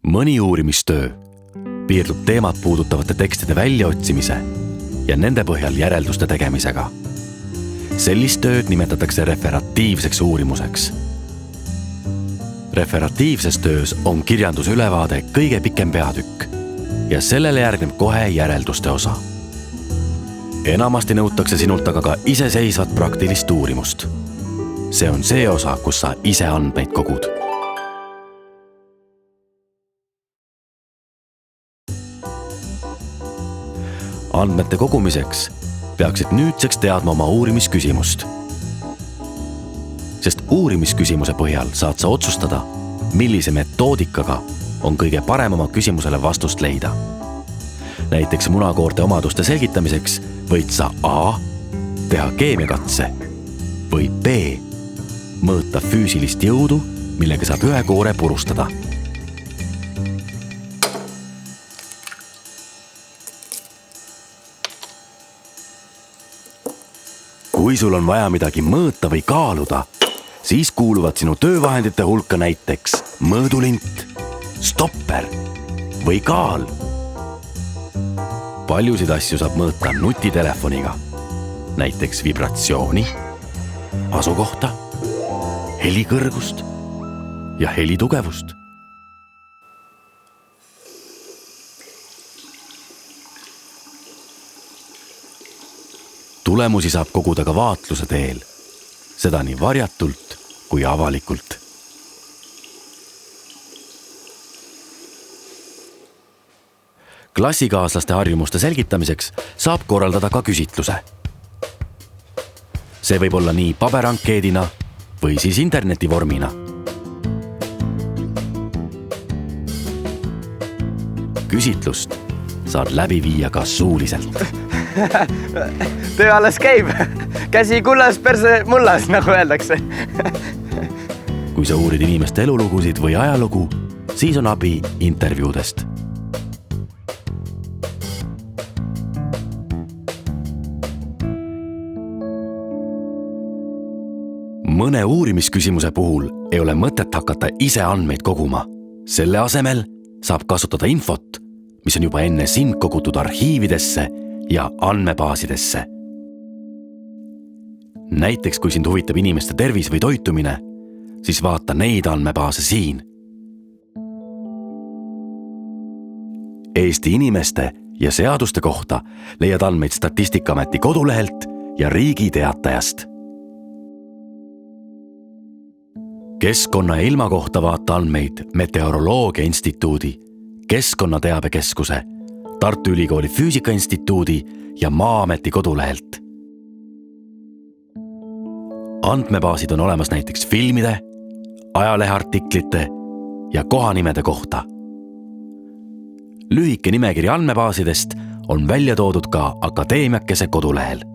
Mõni uurimistöö piirdub teemat puudutavate tekstide väljaotsimise ja nende põhjal järelduste tegemisega. Sellist tööd nimetatakse referatiivseks uurimuseks. Referatiivses töös on kirjanduse ülevaade kõige pikem peatükk ja sellele järgneb kohe järelduste osa. Enamasti nõutakse sinult aga ka iseseisvat praktilist uurimust. See on see osa, kus sa ise andmeid kogud. Andmete kogumiseks peaksid nüüdseks teadma oma uurimisküsimust. Sest uurimisküsimuse põhjal saad sa otsustada, millise metoodikaga on kõige parem oma küsimusele vastust leida. Näiteks munakoorte omaduste selgitamiseks võid sa A. teha keemiakatse või B. mõõta füüsilist jõudu, millega saab ühe koore purustada. Kui sul on vaja midagi mõõta või kaaluda, siis kuuluvad sinu töövahendite hulka näiteks mõõdulint, stopper või kaal. Paljusid asju saab mõõta nutitelefoniga, näiteks vibratsiooni, asukohta, helikõrgust ja helitugevust. Tulemusi saab koguda ka vaatluse teel, seda nii varjatult kui avalikult. Klassikaaslaste harjumuste selgitamiseks saab korraldada ka küsitluse. See võib olla nii paberankeedina või siis interneti vormina. Küsitlust saad läbi viia ka suuliselt. Töö alles käib. Käsi kullas, perse mullas, nagu öeldakse. Kui sa uurid inimeste elulugusid või ajalugu, siis on abi intervjuudest. Mõne uurimisküsimuse puhul ei ole mõtet hakata ise andmeid koguma. Selle asemel saab kasutada infot, mis on juba enne sind kogutud arhiividesse ja andmebaasidesse. Näiteks kui sind huvitab inimeste tervis või toitumine, siis vaata neid andmebaase siin. Eesti inimeste ja seaduste kohta leiad andmeid Statistikaameti kodulehelt ja Riigi Teatajast. Keskkonna ja ilma kohta vaata andmeid Meteoroloogia Instituudi, Keskkonnateabekeskuse, Tartu Ülikooli Füüsikainstituudi ja Maa-ameti kodulehelt. Andmebaasid on olemas näiteks filmide, ajaleheartiklite ja kohanimede kohta. Lühike nimekiri andmebaasidest on välja toodud ka Akadeemiakese kodulehel.